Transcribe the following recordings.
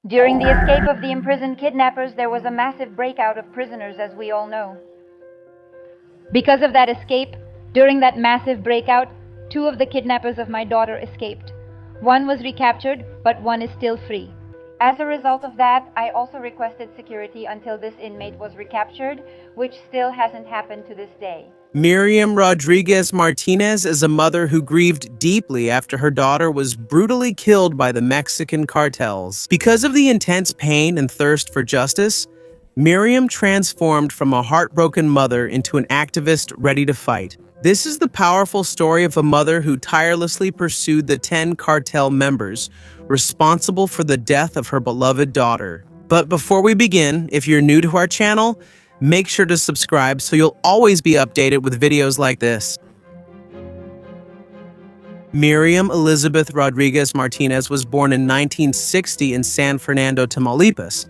During the escape of the imprisoned kidnappers, there was a massive breakout of prisoners, as we all know. Because of that escape, during that massive breakout, two of the kidnappers of my daughter escaped. One was recaptured, but one is still free. As a result of that, I also requested security until this inmate was recaptured, which still hasn't happened to this day. Miriam Rodriguez Martinez is a mother who grieved deeply after her daughter was brutally killed by the Mexican cartels. Because of the intense pain and thirst for justice, Miriam transformed from a heartbroken mother into an activist ready to fight. This is the powerful story of a mother who tirelessly pursued the 10 cartel members responsible for the death of her beloved daughter. But before we begin, if you're new to our channel, make sure to subscribe so you'll always be updated with videos like this. Miriam Elizabeth Rodriguez Martinez was born in 1960 in San Fernando, Tamaulipas,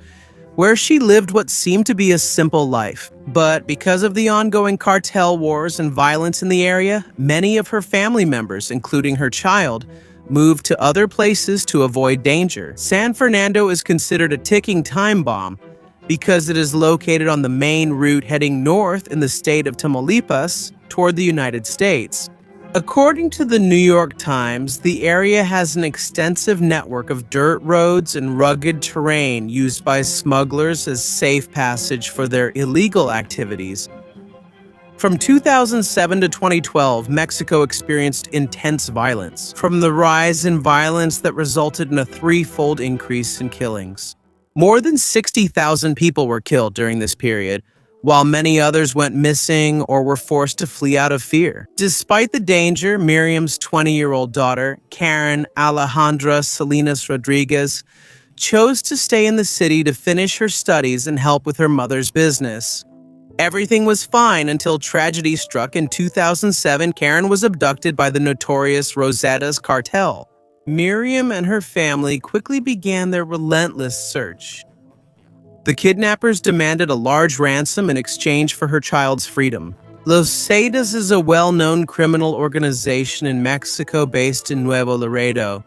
where she lived what seemed to be a simple life. But because of the ongoing cartel wars and violence in the area, many of her family members, including her child, moved to other places to avoid danger. San Fernando is considered a ticking time bomb because it is located on the main route heading north in the state of Tamaulipas toward the United States. According to the New York Times, the area has an extensive network of dirt roads and rugged terrain used by smugglers as safe passage for their illegal activities. From 2007 to 2012, Mexico experienced intense violence, from the rise in violence that resulted in a threefold increase in killings. More than 60,000 people were killed during this period, while many others went missing or were forced to flee out of fear. Despite the danger, Miriam's 20-year-old daughter, Karen Alejandra Salinas Rodriguez, chose to stay in the city to finish her studies and help with her mother's business. Everything was fine until tragedy struck in 2007. Karen was abducted by the notorious Rosetta's cartel. Miriam and her family quickly began their relentless search. The kidnappers demanded a large ransom in exchange for her child's freedom. Los Zetas is a well-known criminal organization in Mexico based in Nuevo Laredo.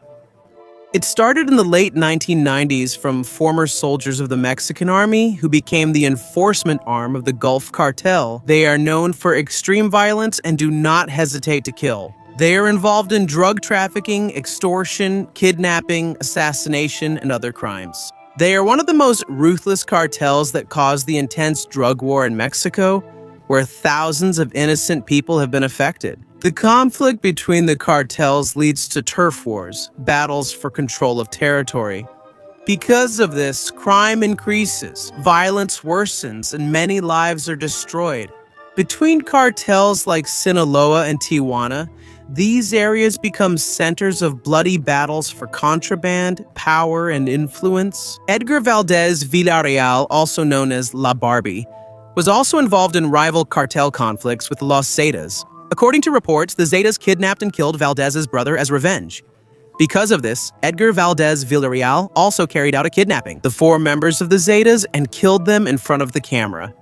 It started in the late 1990s from former soldiers of the Mexican army who became the enforcement arm of the Gulf Cartel. They are known for extreme violence and do not hesitate to kill. They are involved in drug trafficking, extortion, kidnapping, assassination, and other crimes. They are one of the most ruthless cartels that caused the intense drug war in Mexico, where thousands of innocent people have been affected. The conflict between the cartels leads to turf wars, battles for control of territory. Because of this, crime increases, violence worsens, and many lives are destroyed. Between cartels like Sinaloa and Tijuana, these areas become centers of bloody battles for contraband, power, and influence. Edgar Valdez Villarreal, also known as La Barbie, was also involved in rival cartel conflicts with Los Zetas. According to reports, the Zetas kidnapped and killed Valdez's brother as revenge. Because of this, Edgar Valdez Villarreal also carried out a kidnapping the 4 members of the Zetas and killed them in front of the camera.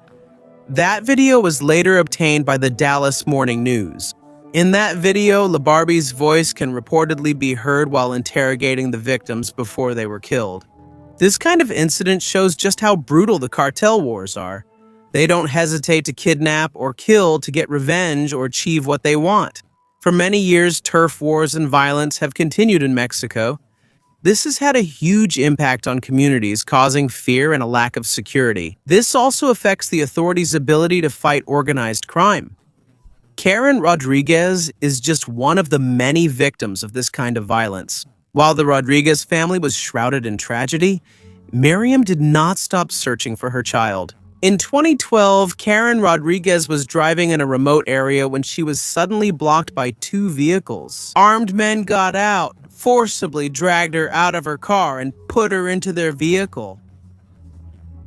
That video was later obtained by the Dallas Morning News. In that video, La Barbie's voice can reportedly be heard while interrogating the victims before they were killed. This kind of incident shows just how brutal the cartel wars are. They don't hesitate to kidnap or kill to get revenge or achieve what they want. For many years, turf wars and violence have continued in Mexico. This has had a huge impact on communities, causing fear and a lack of security. This also affects the authorities' ability to fight organized crime. Karen Rodriguez is just one of the many victims of this kind of violence. While the Rodriguez family was shrouded in tragedy, Miriam did not stop searching for her child. In 2012, Karen Rodriguez was driving in a remote area when she was suddenly blocked by 2 vehicles. Armed men got out, forcibly dragged her out of her car, and put her into their vehicle.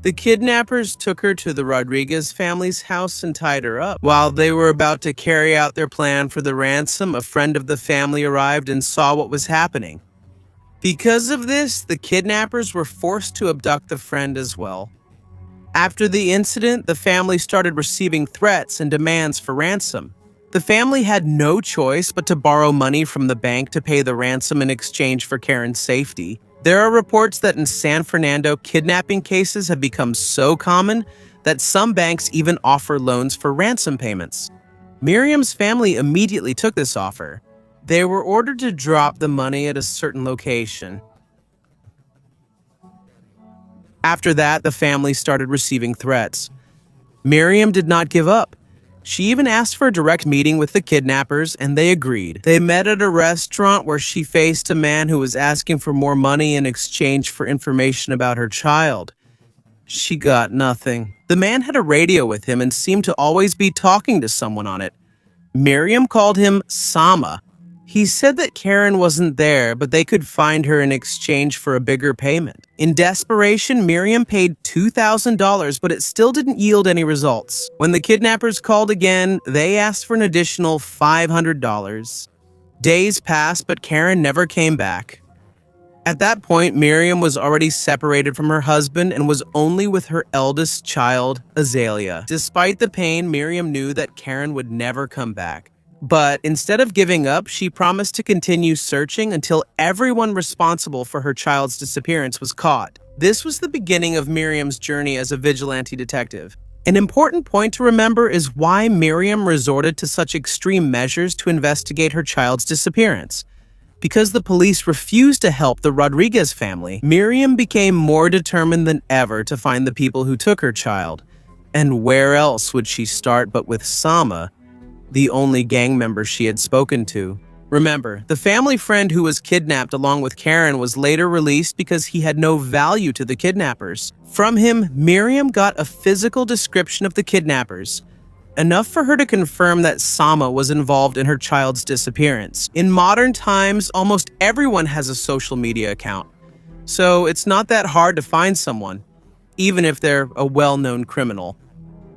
The kidnappers took her to the Rodriguez family's house and tied her up. While they were about to carry out their plan for the ransom, a friend of the family arrived and saw what was happening. Because of this, the kidnappers were forced to abduct the friend as well. After the incident, the family started receiving threats and demands for ransom. The family had no choice but to borrow money from the bank to pay the ransom in exchange for Karen's safety. There are reports that in San Fernando, kidnapping cases have become so common that some banks even offer loans for ransom payments. Miriam's family immediately took this offer. They were ordered to drop the money at a certain location. After that, the family started receiving threats. Miriam did not give up. She even asked for a direct meeting with the kidnappers, and they agreed. They met at a restaurant where she faced a man who was asking for more money in exchange for information about her child. She got nothing. The man had a radio with him and seemed to always be talking to someone on it. Miriam called him Sama. He said that Karen wasn't there, but they could find her in exchange for a bigger payment. In desperation, Miriam paid $2,000, but it still didn't yield any results. When the kidnappers called again, they asked for an additional $500. Days passed, but Karen never came back. At that point, Miriam was already separated from her husband and was only with her eldest child, Azalea. Despite the pain, Miriam knew that Karen would never come back. But instead of giving up, she promised to continue searching until everyone responsible for her child's disappearance was caught. This was the beginning of Miriam's journey as a vigilante detective. An important point to remember is why Miriam resorted to such extreme measures to investigate her child's disappearance. Because the police refused to help the Rodriguez family, Miriam became more determined than ever to find the people who took her child. And where else would she start but with Sama, the only gang member she had spoken to? Remember, the family friend who was kidnapped along with Karen was later released because he had no value to the kidnappers. From him, Miriam got a physical description of the kidnappers, enough for her to confirm that Sama was involved in her child's disappearance. In modern times, almost everyone has a social media account, so it's not that hard to find someone, even if they're a well-known criminal.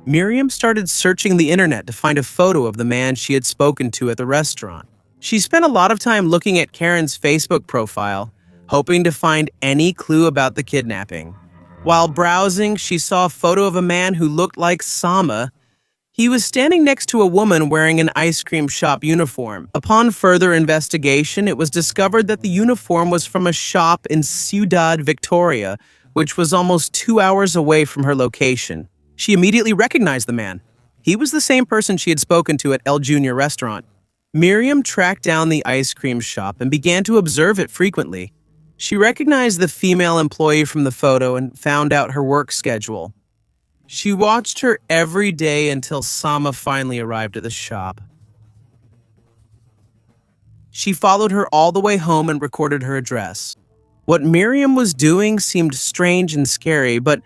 Miriam started searching the internet to find a photo of the man she had spoken to at the restaurant. She spent a lot of time looking at Karen's Facebook profile, hoping to find any clue about the kidnapping. While browsing, she saw a photo of a man who looked like Sama. He was standing next to a woman wearing an ice cream shop uniform. Upon further investigation, it was discovered that the uniform was from a shop in Ciudad Victoria, which was almost 2 hours away from her location. She immediately recognized the man. He was the same person she had spoken to at El Junior restaurant. Miriam tracked down the ice cream shop and began to observe it frequently. She recognized the female employee from the photo and found out her work schedule. She watched her every day until Sama finally arrived at the shop. She followed her all the way home and recorded her address. What Miriam was doing seemed strange and scary, but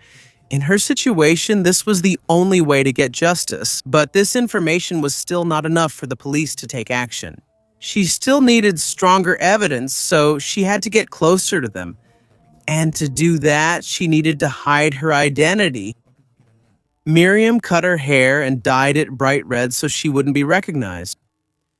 in her situation, this was the only way to get justice. But this information was still not enough for the police to take action. She still needed stronger evidence, so she had to get closer to them. And to do that, she needed to hide her identity. Miriam cut her hair and dyed it bright red so she wouldn't be recognized.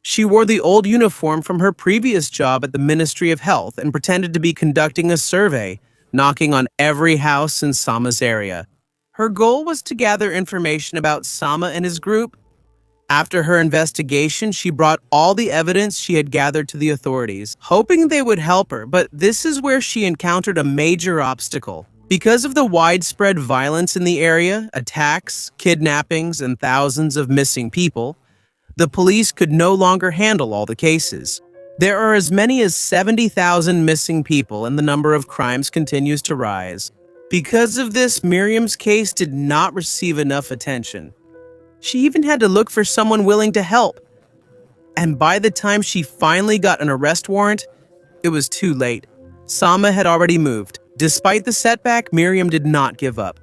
She wore the old uniform from her previous job at the Ministry of Health and pretended to be conducting a survey, knocking on every house in Sama's area. Her goal was to gather information about Sama and his group. After her investigation, she brought all the evidence she had gathered to the authorities, hoping they would help her, but this is where she encountered a major obstacle. Because of the widespread violence in the area, attacks, kidnappings, and thousands of missing people, the police could no longer handle all the cases. There are as many as 70,000 missing people, and the number of crimes continues to rise. Because of this, Miriam's case did not receive enough attention. She even had to look for someone willing to help. And by the time she finally got an arrest warrant, it was too late. Sama had already moved. Despite the setback, Miriam did not give up.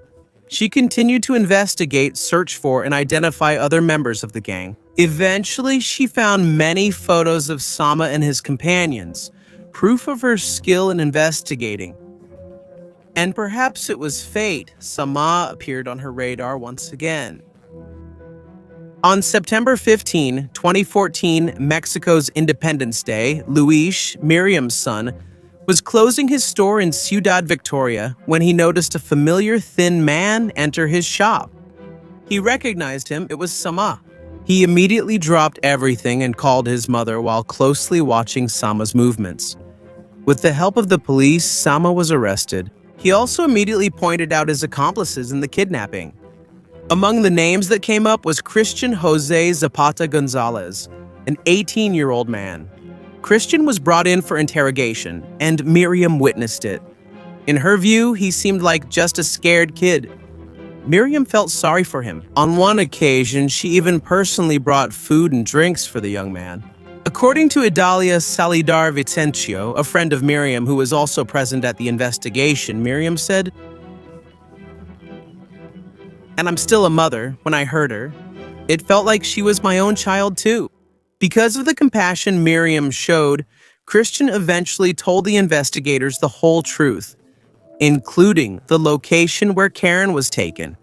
She continued to investigate, search for, and identify other members of the gang. Eventually, she found many photos of Sama and his companions, proof of her skill in investigating. And perhaps it was fate, Sama appeared on her radar once again. On September 15, 2014, Mexico's Independence Day, Luis, Miriam's son, was closing his store in Ciudad Victoria when he noticed a familiar thin man enter his shop. He recognized him. It was Sama. He immediately dropped everything and called his mother while closely watching Sama's movements. With the help of the police, Sama was arrested. He also immediately pointed out his accomplices in the kidnapping. Among the names that came up was Christian Jose Zapata Gonzalez, an 18-year-old man. Christian was brought in for interrogation, and Miriam witnessed it. In her view, he seemed like just a scared kid. Miriam felt sorry for him. On one occasion, she even personally brought food and drinks for the young man. According to Idalia Salidar Vicencio, a friend of Miriam who was also present at the investigation, Miriam said, "And I'm still a mother when I heard her. It felt like she was my own child too." Because of the compassion Miriam showed, Christian eventually told the investigators the whole truth, including the location where Karen was taken.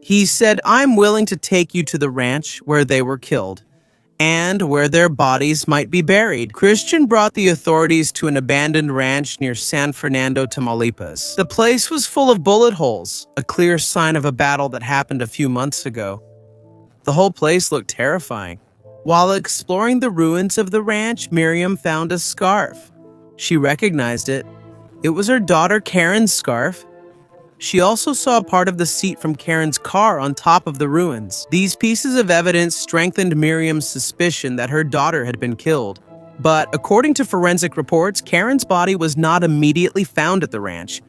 He said, "I'm willing to take you to the ranch where they were killed and where their bodies might be buried." Christian brought the authorities to an abandoned ranch near San Fernando, Tamaulipas. The place was full of bullet holes, a clear sign of a battle that happened a few months ago. The whole place looked terrifying. While exploring the ruins of the ranch, Miriam found a scarf. She recognized it. It was her daughter Karen's scarf. She also saw part of the seat from Karen's car on top of the ruins. These pieces of evidence strengthened Miriam's suspicion that her daughter had been killed. But according to forensic reports, Karen's body was not immediately found at the ranch.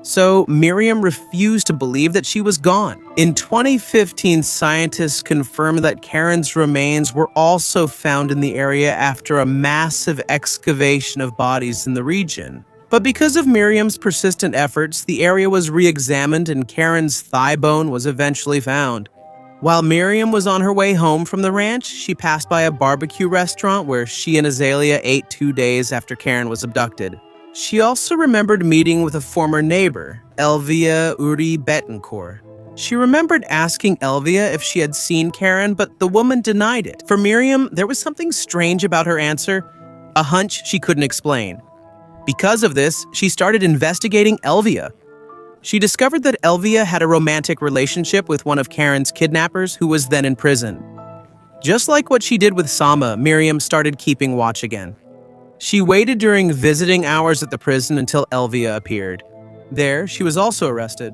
So Miriam refused to believe that she was gone. In 2015, scientists confirmed that Karen's remains were also found in the area after a massive excavation of bodies in the region. But because of Miriam's persistent efforts, the area was re-examined and Karen's thigh bone was eventually found. While Miriam was on her way home from the ranch, she passed by a barbecue restaurant where she and Azalea ate 2 days after Karen was abducted. She also remembered meeting with a former neighbor, Elvia Uri Betancourt. She remembered asking Elvia if she had seen Karen, but the woman denied it. For Miriam, there was something strange about her answer, a hunch she couldn't explain. Because of this, she started investigating Elvia. She discovered that Elvia had a romantic relationship with one of Karen's kidnappers who was then in prison. Just like what she did with Sama, Miriam started keeping watch again. She waited during visiting hours at the prison until Elvia appeared. There, she was also arrested.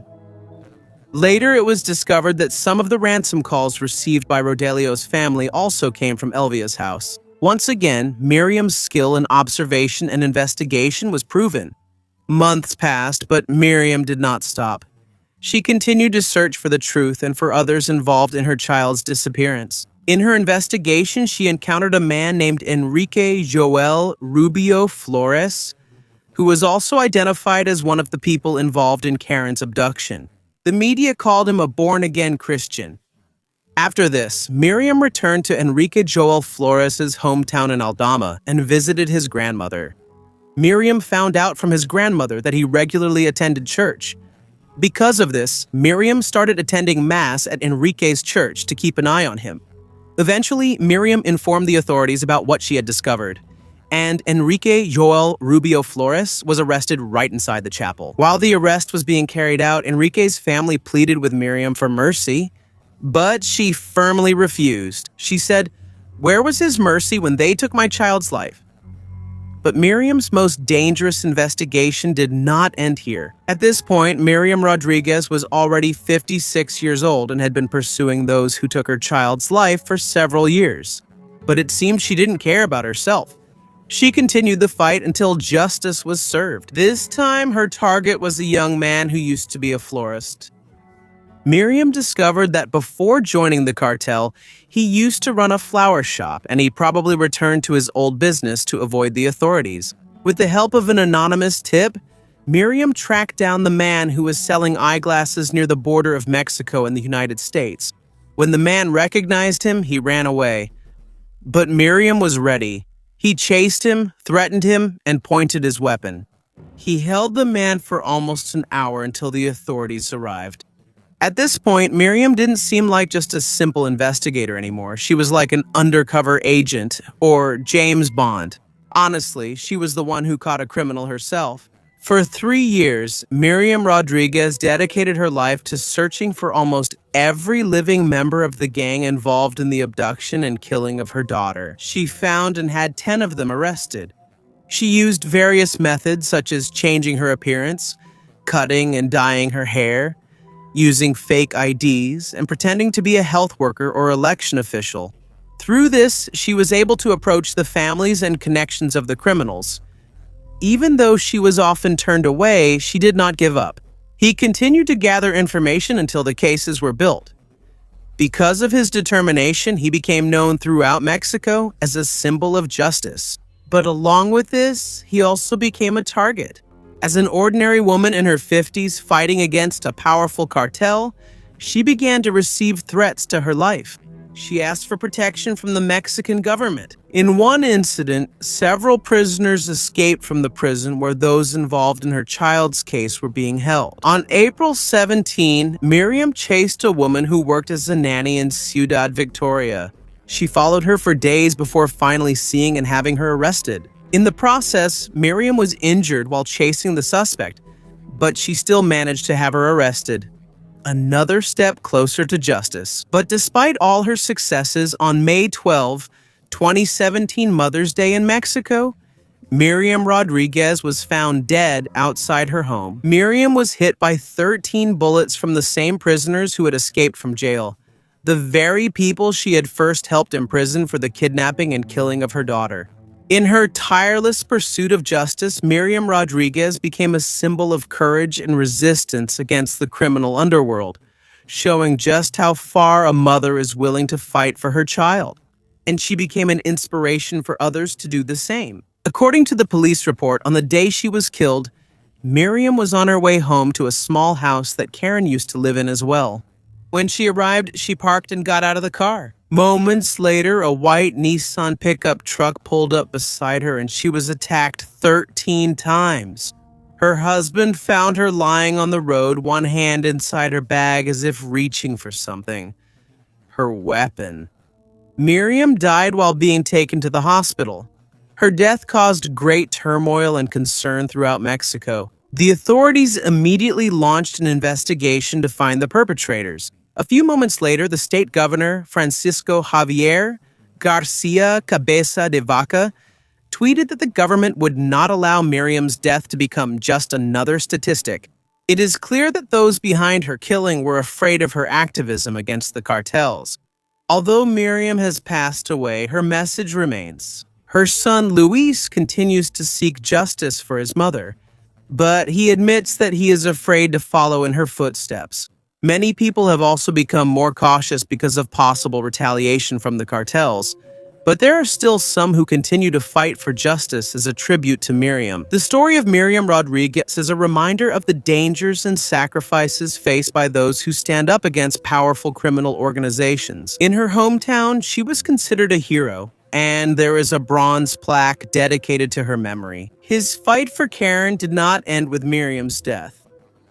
Later, it was discovered that some of the ransom calls received by Rodelio's family also came from Elvia's house. Once again, Miriam's skill in observation and investigation was proven. Months passed, but Miriam did not stop. She continued to search for the truth and for others involved in her child's disappearance. In her investigation, she encountered a man named Enrique Joel Rubio Flores, who was also identified as one of the people involved in Karen's abduction. The media called him a born-again Christian. After this, Miriam returned to Enrique Joel Flores' hometown in Aldama and visited his grandmother. Miriam found out from his grandmother that he regularly attended church. Because of this, Miriam started attending Mass at Enrique's church to keep an eye on him. Eventually, Miriam informed the authorities about what she had discovered, and Enrique Joel Rubio Flores was arrested right inside the chapel. While the arrest was being carried out, Enrique's family pleaded with Miriam for mercy, but she firmly refused. She said, "Where was his mercy when they took my child's life?" But Miriam's most dangerous investigation did not end here. At this point, Miriam Rodriguez was already 56 years old and had been pursuing those who took her child's life for several years. But it seemed she didn't care about herself. She continued the fight until justice was served. This time, her target was a young man who used to be a florist. Miriam discovered that before joining the cartel, he used to run a flower shop, and he probably returned to his old business to avoid the authorities. With the help of an anonymous tip, Miriam tracked down the man who was selling eyeglasses near the border of Mexico and the United States. When the man recognized him, he ran away. But Miriam was ready. He chased him, threatened him, and pointed his weapon. He held the man for almost an hour until the authorities arrived. At this point, Miriam didn't seem like just a simple investigator anymore. She was like an undercover agent or James Bond. Honestly, she was the one who caught a criminal herself. For 3 years, Miriam Rodriguez dedicated her life to searching for almost every living member of the gang involved in the abduction and killing of her daughter. She found and had 10 of them arrested. She used various methods such as changing her appearance, cutting and dyeing her hair, using fake IDs, and pretending to be a health worker or election official. Through this, she was able to approach the families and connections of the criminals. Even though she was often turned away, she did not give up. He continued to gather information until the cases were built. Because of his determination, he became known throughout Mexico as a symbol of justice. But along with this, he also became a target. As an ordinary woman in her 50s fighting against a powerful cartel, she began to receive threats to her life. She asked for protection from the Mexican government. In one incident, several prisoners escaped from the prison where those involved in her child's case were being held. On April 17, Miriam chased a woman who worked as a nanny in Ciudad Victoria. She followed her for days before finally seeing and having her arrested. In the process, Miriam was injured while chasing the suspect, but she still managed to have her arrested. Another step closer to justice. But despite all her successes, on May 12, 2017 Mother's Day in Mexico, Miriam Rodriguez was found dead outside her home. Miriam was hit by 13 bullets from the same prisoners who had escaped from jail, the very people she had first helped imprison for the kidnapping and killing of her daughter. In her tireless pursuit of justice, Miriam Rodriguez became a symbol of courage and resistance against the criminal underworld, showing just how far a mother is willing to fight for her child. And she became an inspiration for others to do the same. According to the police report, on the day she was killed, Miriam was on her way home to a small house that Karen used to live in as well. When she arrived, she parked and got out of the car. Moments later, a white Nissan pickup truck pulled up beside her and she was attacked 13 times. Her husband found her lying on the road, one hand inside her bag as if reaching for something. Her weapon. Miriam died while being taken to the hospital. Her death caused great turmoil and concern throughout Mexico. The authorities immediately launched an investigation to find the perpetrators. A few moments later, the state governor, Francisco Javier Garcia Cabeza de Vaca, tweeted that the government would not allow Miriam's death to become just another statistic. It is clear that those behind her killing were afraid of her activism against the cartels. Although Miriam has passed away, her message remains. Her son Luis continues to seek justice for his mother, but he admits that he is afraid to follow in her footsteps. Many people have also become more cautious because of possible retaliation from the cartels, but there are still some who continue to fight for justice as a tribute to Miriam. The story of Miriam Rodriguez is a reminder of the dangers and sacrifices faced by those who stand up against powerful criminal organizations. In her hometown, she was considered a hero, and there is a bronze plaque dedicated to her memory. His fight for Karen did not end with Miriam's death.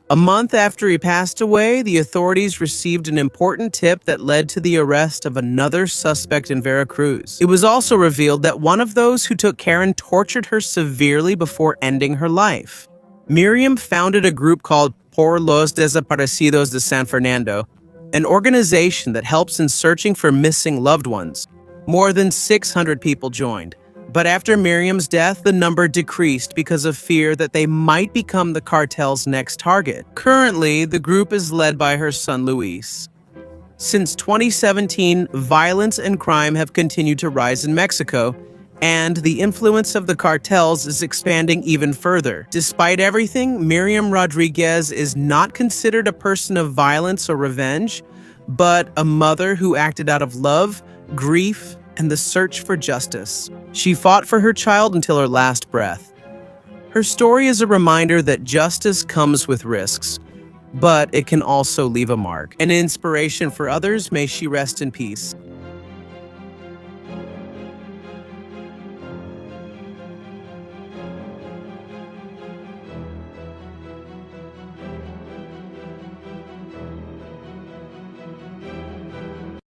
A month after he passed away, the authorities received an important tip that led to the arrest of another suspect in Veracruz. It was also revealed that one of those who took Karen tortured her severely before ending her life. Miriam founded a group called Por los Desaparecidos de San Fernando, an organization that helps in searching for missing loved ones. More than 600 people joined. But after Miriam's death, the number decreased because of fear that they might become the cartel's next target. Currently, the group is led by her son Luis. Since 2017, violence and crime have continued to rise in Mexico, and the influence of the cartels is expanding even further. Despite everything, Miriam Rodriguez is not considered a person of violence or revenge, but a mother who acted out of love, grief, and the search for justice. She fought for her child until her last breath. Her story is a reminder that justice comes with risks, but it can also leave a mark. An inspiration for others, may she rest in peace.